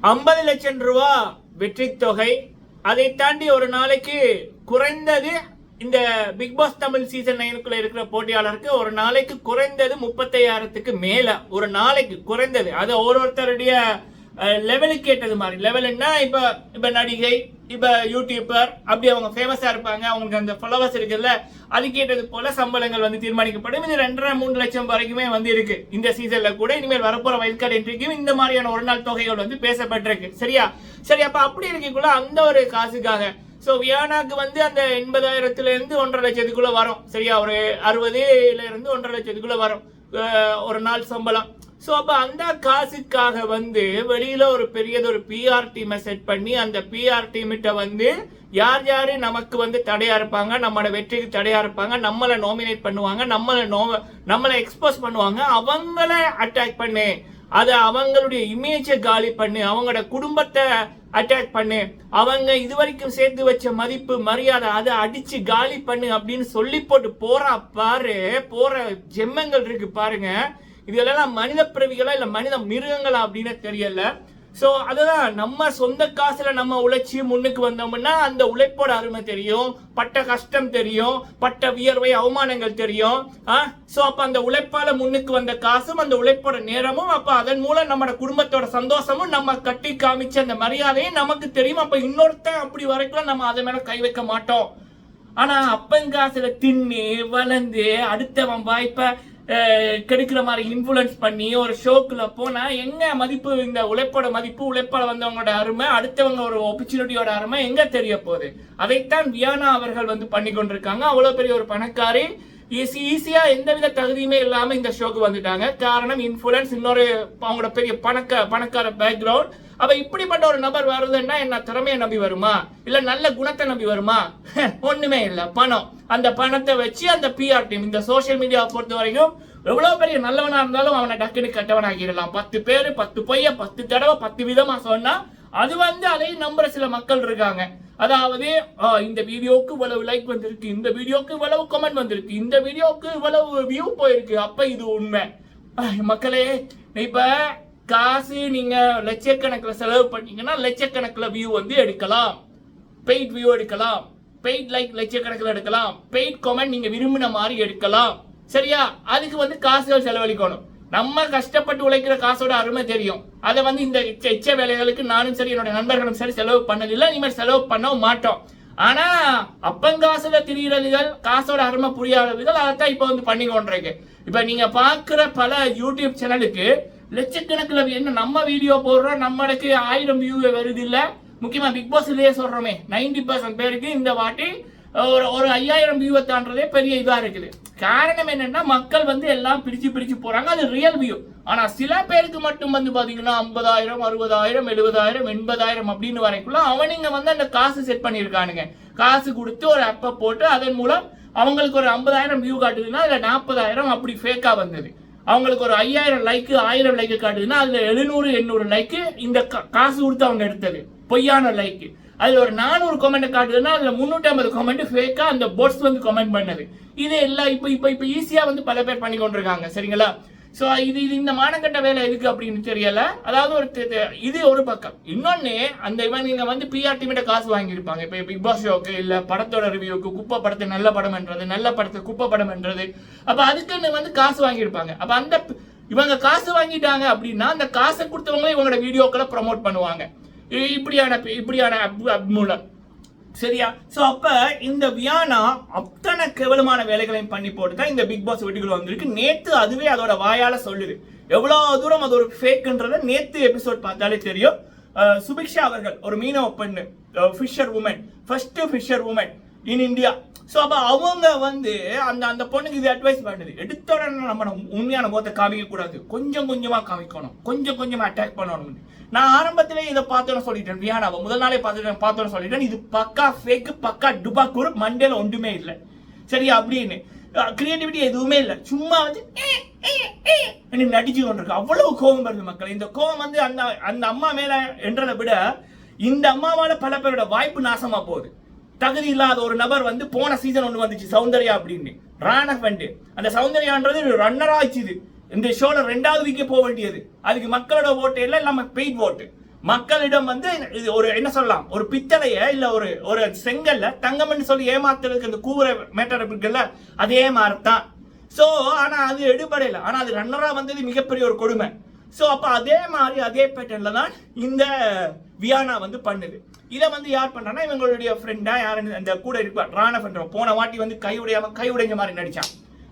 50 லட்சம் ரூபா வெற்றி தொகை. அதை தாண்டி ஒரு நாளைக்கு குறைந்தது இந்த பிக் பாஸ் தமிழ் சீசன் 9 இருக்கிற போட்டியாளருக்கு ஒரு நாளைக்கு குறைந்தது 35,000க்கு மேல ஒரு நாளைக்கு குறைந்தது. அது ஒருத்தருடைய லெவலுக்கு ஏற்றது மாதிரி. லெவல்னா இப்ப நடிகை, இப்ப யூடியூபர், அப்படி அவங்க ஃபேமஸா இருப்பாங்க, அவங்களுக்கு அந்த ஃபாலோவர்ஸ் இருக்குல்ல, அதுக்கேற்றது போல சம்பளங்கள் வந்து தீர்மானிக்கப்படும். இது 2.5-3 லட்சம் வரைக்குமே வந்து இருக்கு இந்த சீசன்ல கூட. இனிமேல் வரப்போற வைல்ட் கார்டு என்ட்ரிக்கும் இந்த மாதிரியான ஒரு நாள் தொகைகள் வந்து பேசப்பட்டிருக்கு. சரியா? சரி, அப்ப அப்படி இருக்கக்குள்ள அந்த ஒரு காசுக்காக வியானாக்கு வந்து அந்த 80,000ல இருந்து 1.5 லட்சத்துக்குள்ள வரும். சரியா? ஒரு 60ல இருந்து 1.5 லட்சத்துக்குள்ள வரும் ஒரு நாள் சம்பளம். அப்ப அந்த காசுக்காக வந்து வெளியில ஒரு பெரியது ஒரு பிஆர் டீமை செட் பண்ணி அந்த பிஆர் டீமிட்ட வந்து யார் யாரு நமக்கு வந்து தடையா இருப்பாங்க, நம்மளோட வெற்றிக்கு தடையா இருப்பாங்க, நம்மளை நாமினேட் பண்ணுவாங்க, நம்மளை எக்ஸ்போஸ் பண்ணுவாங்க, அவங்கள அட்டாக் பண்ணு, அதை அவங்களுடைய இமேஜை காலி பண்ணு, அவங்களோட குடும்பத்தை அட்டாக் பண்ணு, அவங்க இதுவரைக்கும் சேர்த்து வச்ச மதிப்பு மரியாதை அதை அடிச்சு காலி பண்ணு அப்படின்னு சொல்லி போட்டு போற ஜெம்மங்கள் இருக்கு பாருங்க. இதெல்லாம் மனித பிறவிகளா இல்ல மனித மிருகங்களா அப்படின்னு தெரியல. அதுதான் நம்ம சொந்த காசுல நம்ம உழைச்சி முன்னுக்கு வந்தோம்னா அந்த உழைப்போட அருமை தெரியும், பட்ட கஷ்டம் தெரியும், பட்ட வியர்வை அவமானங்கள் தெரியும். அப்ப அந்த உழைப்பால முன்னுக்கு வந்த காசும் அந்த உழைப்போட நேரமும், அப்ப அதன் மூலம் நம்ம குடும்பத்தோட சந்தோஷமும் நம்ம கட்டி காமிச்ச அந்த மரியாதையும் நமக்கு தெரியும். அப்ப இன்னொருத்தன் அப்படி வரைக்கும் நம்ம அதை மேல கை வைக்க மாட்டோம். ஆனா அப்பங்காசுல தின்னு வளர்ந்து அடுத்தவன் வாய்ப்ப கிடைக்கிற மாதிரி இன்ஃபுளுன்ஸ் பண்ணி ஒரு ஷோக்குள்ள போனா எங்க மதிப்பு, இந்த உழைப்போட மதிப்பு, உழைப்பால வந்தவங்களோட அருமை, அடுத்தவங்க ஒரு ஆப்பர்ச்சுனிட்டியோட அருமை எங்க தெரிய போகுது? அதைத்தான் வியானா அவர்கள் வந்து பண்ணி கொண்டிருக்காங்க. அவ்வளவு பெரிய ஒரு பணக்காரி ஈஸியா எந்தவித தகுதியுமே இல்லாம இந்த ஷோக்கு வந்துட்டாங்க. காரணம் இன்ஃபுளுன்ஸ், இன்னொரு அவங்களோட பெரிய பணக்கார பேக்ரவுண்ட். அப்ப இப்படிப்பட்ட ஒரு நபர் வருதுன்னா என்ன திறமையை நம்பி வருமா, இல்ல நல்ல குணத்தை நம்பி வருமா? ஒண்ணுமே இல்ல, பணம். அந்த பணத்தை வச்சு அந்த பிஆர் டீம், இந்த சோசியல் மீடியாவை பொறுத்த வரைக்கும் எவ்வளவு பெரிய நல்லவனா இருந்தாலும் அவனை டக்குனு கட்டவனாக்கிடலாம். 10 பேரு 10 பொய்ய 10 தடவை 10 விதமா சொன்னா அது வந்து அதையும் நம்புற சில மக்கள் இருக்காங்க. அதாவது இந்த வீடியோக்கு இவ்வளவு லைக் வந்திருக்கு, இந்த வீடியோக்கு இவ்வளவு கமெண்ட் வந்திருக்கு, இந்த வீடியோக்கு இவ்வளவு வியூ போயிருக்கு, அப்ப இது உண்மை. மக்களே, இப்ப காசு நீங்க லட்சக்கணக்கில் செலவு பண்ணீங்கன்னா லட்சக்கணக்கில் வியூ வந்து எடுக்கலாம், பெய்ட் வியூ எடுக்கலாம், பெய்ட் லைக் லட்சக்கணக்கில் எடுக்கலாம், பெய்ட் கமெண்ட் நீங்க விரும்பின மாதிரி எடுக்கலாம். சரியா? அதுக்கு வந்து காசுகள் செலவழிக்கணும். நம்ம கஷ்டப்பட்டு உழைக்கிற காசோட அருமை தெரியும். அதை வந்து இந்த எச்ச வேலைகளுக்கு நானும் சரி என்னோட நண்பர்களும் சரி செலவு பண்ணதில்லை, இனிமேல் செலவு பண்ணவும் மாட்டோம். ஆனா அப்பங்காசுல திரிகிறதுகள், காசோட அருமை புரியாததுகள் அதைத்தான் இப்ப வந்து பண்ணி கொண்டிருக்கு. இப்ப நீங்க பாக்குற பல யூடியூப் சேனலுக்கு லட்சக்கணக்கில் என்ன நம்ம வீடியோ போடுறோம், நம்மளுக்கு 1000 வியூ வருது இல்ல. முக்கியமா பிக் பாஸ்லயே சொல்றோமே 90% பேருக்கு இந்த வாட்டி ஒரு 5000 வியூவை தாண்டதே பெரிய இதா இருக்குது. காரணம் என்னன்னா மக்கள் வந்து எல்லாம் பிரிச்சு போறாங்க, அது ரியல் வியூ. ஆனா சில பேருக்கு மட்டும் வந்து பாத்தீங்கன்னா 50,000 60,000 70,000 80,000 அப்படின்னு வரைக்குள்ள அவனுங்க வந்து அந்த காசு செட் பண்ணிருக்கானுங்க. காசு கொடுத்து ஒரு ஆப்பை போட்டு அதன் மூலம் அவங்களுக்கு ஒரு 50,000 வியூ காட்டுதுன்னா அதுல 40,000 அப்படி ஃபேக்கா வந்தது. அவங்களுக்கு ஒரு 5000 லைக் 1000 லைக் காட்டுதுன்னா அதுல 700-800 லைக் இந்த காசு கொடுத்து அவங்க எடுத்தது பொய்யான லைக். அதுல ஒரு 400 கமெண்ட் காட்டுதுன்னா அதுல 350 கமெண்ட் ஃபேக்கா அந்த போட்ஸ் வந்து கமெண்ட் பண்ணது. இது எல்லாம் இப்ப ஈஸியா வந்து பல பேர் பண்ணி கொண்டிருக்காங்க. சரிங்களா? இது இந்த மானக்கட்ட வேலை எதுக்கு அப்படின்னு தெரியல. அதாவது இது ஒரு பக்கம். இன்னொன்னு, அந்த இவங்க வந்து பிஆர் டீமிட்ட காசு வாங்கியிருப்பாங்க. இப்ப பிக் பாஸ் ஷோக்கு இல்ல படத்தோட ரிவ்யூக்கு, குப்பை படத்தை நல்ல படம் என்றது, நல்ல படத்தை குப்பை படம் என்றது, அப்ப அதுக்குன்னு வந்து காசு வாங்கியிருப்பாங்க. அப்ப அந்த இவங்க காசு வாங்கிட்டாங்க அப்படின்னா அந்த காசை கொடுத்தவங்க இவங்களோட வீடியோக்களை ப்ரமோட் பண்ணுவாங்க இப்படியான மூலம். சரியா? அப்ப இந்த வியானா அத்தனை கேவலமான வேலைகளையும் பண்ணி போட்டுதான் இந்த பிக் பாஸ் வீட்டுக்குள்ள வந்திருக்கு. நேத்து அதுவே அதோட வாயால சொல்லுது எவ்வளவு தூரம் அது ஒரு ஃபேக்ன்றத. நேத்து எபிசோட் பார்த்தாலே தெரியும். சுபிக்ஷா அவர்கள் ஒரு மீனவ பெண்ணு, fisherwoman, first fisherwoman in India. அப்ப அவங்க வந்து அந்த பொண்ணுக்கு இது அட்வைஸ் பண்ணுது, எடுத்த உடனே நம்ம உண்மையான முகத்தை காமிக்க கூடாது, கொஞ்சம் கொஞ்சமா காமிக்கணும், கொஞ்சம் கொஞ்சமா அட்டாக் பண்ணணும். நான் ஆரம்பத்திலே இதை பார்த்தோன்னு சொல்லிட்டேன், வியானாவை முதல் நாளே பார்த்தோன்னு சொல்லிட்டேன், இது பக்கா ஃபேக், பக்கா டுபாக்கூர், மண்டேல ஒன்றுமே இல்லை. சரியா? அப்படின்னு கிரியேட்டிவிட்டி எதுவுமே இல்லை, சும்மா வந்து நடிச்சு கொண்டிருக்கு. அவ்வளவு கோபம் வருது மக்கள். இந்த கோபம் வந்து அந்த அம்மா மேல என்றதை விட இந்த அம்மாவால பல பேரோட வாய்ப்பு நாசமா போகுது. தகுதி இல்லாத ஒரு நபர் வந்து போன சீசன் ஒன்று வந்துச்சு சௌந்தர்யா அப்படின்னு, ராணவண்டு. அந்த சௌந்தர்யான்றது ரன்னர் ஆயிடுச்சு. இந்த ஷோல 2வது வீக்கே போக வேண்டியது. அதுக்கு மக்களோட ஓட்டு எல்லாம் பெய்ட் ஓட்டு. மக்களிடம் வந்து இது ஒரு என்ன சொல்லலாம், ஒரு பித்தளைய இல்ல ஒரு செங்கல்ல தங்கம்னு சொல்லி ஏமாத்துறதுக்கு இந்த கூற மேட்டர் இருக்குல்ல, அதே மாதிரிதான். சோ ஆனா அது எடுபடையில, ஆனா அது ரன்னரா வந்தது மிகப்பெரிய ஒரு கொடுமை. சோ அப்ப அதே மாதிரி அதே பேட்டர்ன்ல தான் இந்த வியானா வந்து பண்ணுது. இதை வந்து யார் பண்றானா, இவங்களுடைய ஃப்ரெண்டா யாரு அந்த கூட இருப்பார் ராணா பண்றோம். போன வாட்டி வந்து கை உடைஞ்ச மாதிரி நடிச்சான்.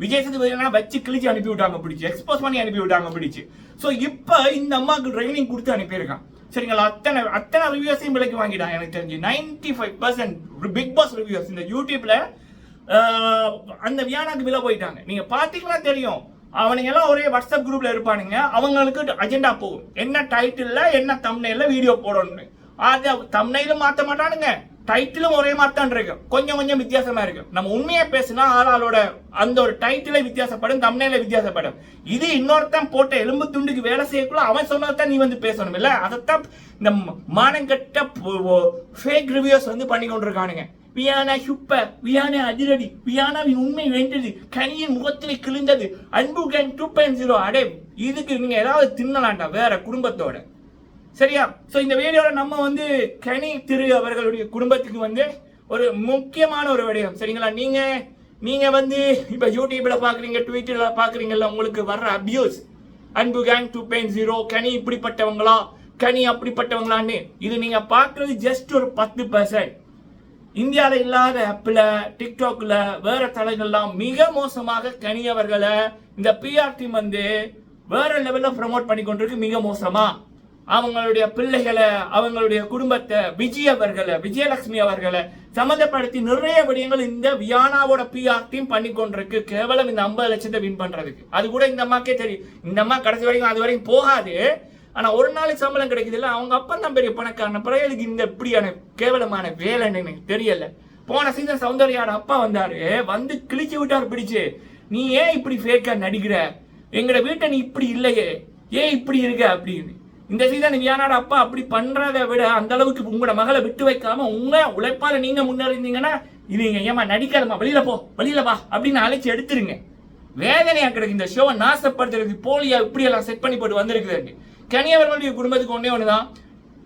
விஜய் சேதுபதி வச்சு கிழிச்சு அனுப்பி விட்டாங்க பிடிச்சி, எக்ஸ்போஸ் பண்ணி அனுப்பி விட்டாங்க பிடிச்சி. சோ இப்ப இந்த அம்மாவுக்கு ட்ரைனிங் கொடுத்து அனுப்பியிருக்கான். சரிங்களா, அத்தனை ரிவ்யூஸையும் விலைக்கு வாங்கிட்டான். எனக்கு தெரிஞ்சு 95% பிக் பாஸ் ரிவ்யூஸ் இந்த யூடியூப்ல அந்த வியானாக்கு விலை போயிட்டாங்க. நீங்க பாத்தீங்கன்னா தெரியும், அவனுங்க எல்லாம் ஒரே வாட்ஸ்அப் குரூப்ல இருப்பானுங்க. அவங்களுக்கு அஜெண்டா போகும், என்ன டைட்டில்ல என்ன தம்ப்நெயில்ல வீடியோ போடணும். அது தம்ப்நெயிலும் மாத்த மாட்டானுங்க, டைட்டிலும் ஒரே மாதிரி தான் இருக்கு, கொஞ்சம் கொஞ்சம் வித்தியாசமா இருக்கு. நம்ம உண்மையா பேசினா ஆளாளோட அந்த ஒரு டைட்டில வித்தியாசப்படும், தம்ப்நெயில வித்தியாசப்படும். இது இன்னொருத்தன் போட்ட எலும்பு துண்டுக்கு வேலை செய்யக்குள்ள அவன் சொன்னதான் நீ வந்து பேசணும் இல்ல. அதைத்தான் இந்த மானங்கட்ட ஃபேக் ரிவ்யூஸ் வந்து பண்ணி கொண்டிருக்கானுங்க. வியானா சூப்பர், வியானா அதிரடி, வியானாவின் உண்மை வென்றது, கனியின் முகத்தில் கிழிந்தது, அன்பு கேங் 2.0. அடே இதுக்கு நீங்க ஏதாவது தின்னலாண்டா வேற குடும்பத்தோட, சரியா? சோ இந்த வீடியோல நம்ம வந்து கனி திரு அவர்களுடைய குடும்பத்துக்கு வந்து ஒரு முக்கியமான ஒரு விடயம், சரிங்களா? நீங்க வந்து இப்ப யூடியூப்ல பாக்குறீங்க, ட்விட்டர்ல பாக்குறீங்கல்ல, உங்களுக்கு வர்ற அபியூஸ், அன்பு கேங் 2.0, கனி இப்படிப்பட்டவங்களா, கனி அப்படிப்பட்டவங்களான்னு, இது நீங்க பாக்குறது ஜஸ்ட் ஒரு 10%. இந்தியாவில் இல்லாத ஆப்ல, டிக்டாக்ல, வேற தளங்கள்லாம் மிக மோசமாக கனி அவர்களை இந்த பிஆர் டீம் வந்து வேற லெவல்ல ப்ரமோட் பண்ணி கொண்டிருக்கு. மிக மோசமா அவங்களுடைய பிள்ளைகளை, அவங்களுடைய குடும்பத்தை, விஜயலட்சுமி அவர்களை சம்மந்தப்படுத்தி நிறைய விடயங்கள் இந்த வியானாவோட பிஆர் டீம் பண்ணி கொண்டிருக்கு. கேவலம் இந்த 50 லட்சத்தை வின் பண்றதுக்கு. அது கூட இந்த அம்மாக்கே தெரியும். இந்த அம்மா கடைசி வரைக்கும் அது வரைக்கும் போகாது. ஆனா ஒரு நாளைக்கு சம்பளம் கிடைக்குது இல்ல, அவங்க அப்பா தான் பெரிய பணக்காரன, பிறகு இந்த இப்படியான கேவலமான வேலைன்னு எனக்கு தெரியல. போன சீசன் சௌந்தர்யாட அப்பா வந்தாரு, வந்து கிழிச்சு விட்டாரு பிடிச்சு. நீ ஏன் இப்படி ஃபேக்கா நடிக்கிற, எங்கட வீட்டை நீ இப்படி இல்லையே, ஏன் இப்படி இருக்க அப்படின்னு. இந்த சீசன் வியானாட அப்பா அப்படி பண்றதை விட அந்த அளவுக்கு உங்களோட மகளை விட்டு வைக்காம உங்க உழைப்பால நீங்க முன்னேறிந்தீங்கன்னா, இது ஏமா நடிக்காதமா, வெளியில வா அப்படின்னு அழைச்சி எடுத்துருங்க. வேதனையா கிடக்கு இந்த ஷோவை நாசப்படுத்துறதுக்கு போலியா இப்படி எல்லாம் செட் பண்ணி போட்டு வந்திருக்குது. கனி அவர்களுடைய குடும்பத்துக்கு ஒன்னே ஒண்ணுதான்,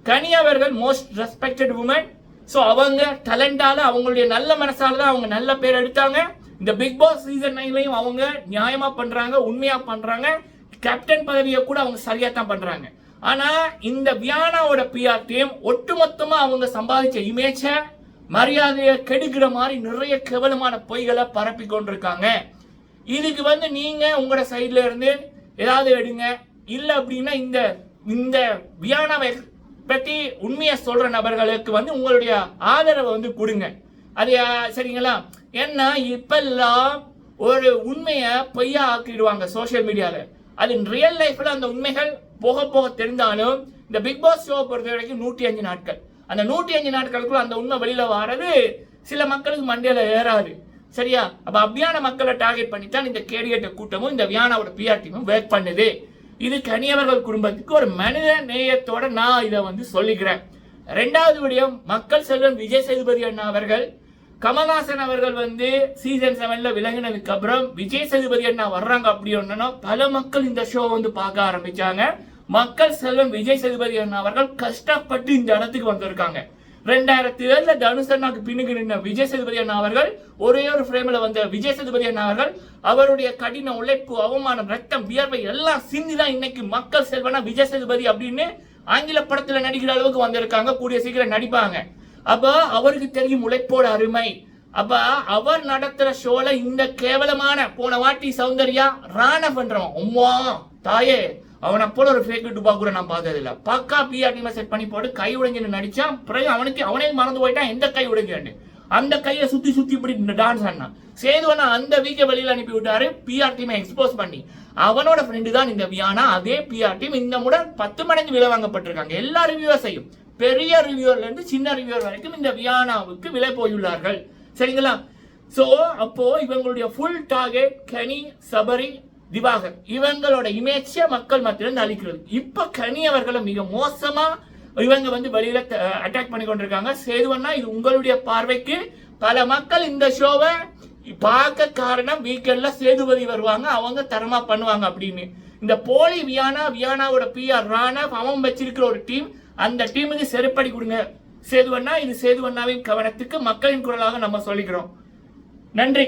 கனி அவர்கள் மோஸ்ட் ரெஸ்பெக்டட் உமன். ஸோ அவங்க டேலண்டால, அவங்களுடைய நல்ல மனசால தான் அவங்க நல்ல பேர் எடுத்தாங்க. இந்த பிக் பாஸ் சீசன் 9லையும் அவங்க நியாயமா பண்றாங்க, உண்மையா பண்றாங்க. கேப்டன் பதவியை கூட அவங்க சரியா தான் பண்றாங்க. ஆனா இந்த வியானாவோட பிஆர் டீம் ஒட்டுமொத்தமா அவங்க சம்பாதிச்ச இமேஜ, மரியாதையை கெடுக்கிற மாதிரி நிறைய கேவலமான பொய்களை பரப்பி கொண்டிருக்காங்க. இதுக்கு வந்து நீங்க உங்களோட சைட்ல இருந்து ஏதாவது எடுங்க, இல்ல அப்படின்னா இந்த வியானாவை பத்தி உண்மையை சொல்ற நபர்களுக்கு வந்து உங்களுடைய ஆதரவை வந்து கொடுங்க. அது சரிங்களா? ஏன்னா இப்பெல்லாம் ஒரு உண்மையை பொய்யா ஆக்கிடுவாங்க சோசியல் மீடியால. அது ரியல் லைஃப்ல அந்த உண்மைகள் போக போக தெரிந்தாலும், இந்த பிக் பாஸ் ஷோ பொறுத்த வரைக்கும் 105 நாட்கள். அந்த 105 நாட்களுக்குள்ள அந்த உண்மை வெளியில வர்றது சில மக்களுக்கு மண்டையில ஏறாது, சரியா? அப்ப அப்படியான மக்களை டார்கெட் பண்ணித்தான் இந்த கேடியேட்ட கூட்டமும் இந்த வியானாவோட பிஆர் டீமும் ஒர்க் பண்ணுது. இது கனியவர்கள் குடும்பத்துக்கு ஒரு மனித நேயத்தோட நான் இதை வந்து சொல்லிக்கிறேன். ரெண்டாவது விடயம், மக்கள் செல்வன் விஜய் சேதுபதி அண்ணா அவர்கள், கமல்ஹாசன் அவர்கள் வந்து சீசன் 7ல விலகினதுக்கு அப்புறம் விஜய் சேதுபதி அண்ணா வர்றாங்க அப்படின்னா பல மக்கள் இந்த ஷோ வந்து பார்க்க ஆரம்பிச்சாங்க. மக்கள் செல்வன் விஜய் சேதுபதி அண்ணா அவர்கள் கஷ்டப்பட்டு இந்த இடத்துக்கு வந்திருக்காங்க. 2007 தனுஷ் அண்ணாக்கு பின்னுக்கு நின்ற விஜய் சேதுபதி அண்ணா அவர்கள், ஒரே ஒரு ஃப்ரேம்ல வந்த விஜய் சேதுபதி அண்ணா அவர்கள், அவருடைய கடின உழைப்பு, அவமானம், ரத்தம், வியர்வை எல்லாம் சிந்திதான் இன்னைக்கு மக்கள் செல்வனா விஜய் சேதுபதி அப்படின்னு ஆங்கில படத்துல நடிக்கிற அளவுக்கு வந்திருக்காங்க. கூடிய சீக்கிரம் நடிப்பாங்க. அப்ப அவருக்கு தெரியும் உழைப்போட அருமை. அப்ப அவர் நடத்துற ஷோல இந்த கேவலமான, போன வாட்டி சௌந்தர்யா ராணா பண்றவன், அம்மா தாயே, அவனை போல ஒரு ஃபேக் டுபா கூட நான் பார்த்தது இல்ல. பக்கா பிஆர் டீமை செட் பண்ணி போட்டு கை உடைஞ்சுன்னு நடிச்சான். பிறகு அவனே மறந்து போயிட்டான் எந்த கை உடைஞ்சான்னு. அந்த கையை சுத்தி இப்படி டான்ஸ் ஆடினான். சேதுவனா அந்த வீக்கை வெளியில அனுப்பி விட்டாரு பிஆர் டீமை எக்ஸ்போஸ் பண்ணி. அவனோட ஃப்ரெண்டு தான் இந்த வியானா. அதே பிஆர் டீம் இந்த முறை 10 மடங்கு விலை வாங்கப்பட்டிருக்காங்க. எல்லா ரிவ்யூவர்ஸையும், பெரிய ரிவ்யூவர்ல இருந்து சின்ன ரிவ்யூவர் வரைக்கும் இந்த வியானாவுக்கு விலை போயுள்ளார்கள், சரிங்களா? சோ அப்போ இவங்களுடைய ஃபுல் டார்கெட் கனி, சபரி, திவாகர், இவங்களோட இமேஜ மக்கள் மத்தியிலிருந்து அழிக்கிறது. இப்ப கனி அவர்களை மிக மோசமா இவங்க வந்து வெளியில அட்டாக் பண்ணி கொண்டிருக்காங்க. சேதுவன்னா, இது உங்களுடைய பார்வைக்கு பல மக்கள் இந்த ஷோவை பார்க்க காரணம் வீக்கெண்ட்ல சேதுபதி வருவாங்க, அவங்க தரமா பண்ணுவாங்க அப்படின்னு. இந்த போலி வியானாவோட PR ராணா அவன் வச்சிருக்கிற ஒரு டீம், அந்த டீமுக்கு செருப்படி கொடுங்க. சேதுவண்ணா, இது சேதுவண்ணாவின் கவனத்துக்கு மக்களின் குரலாக நம்ம சொல்லிக்கிறோம். நன்றி.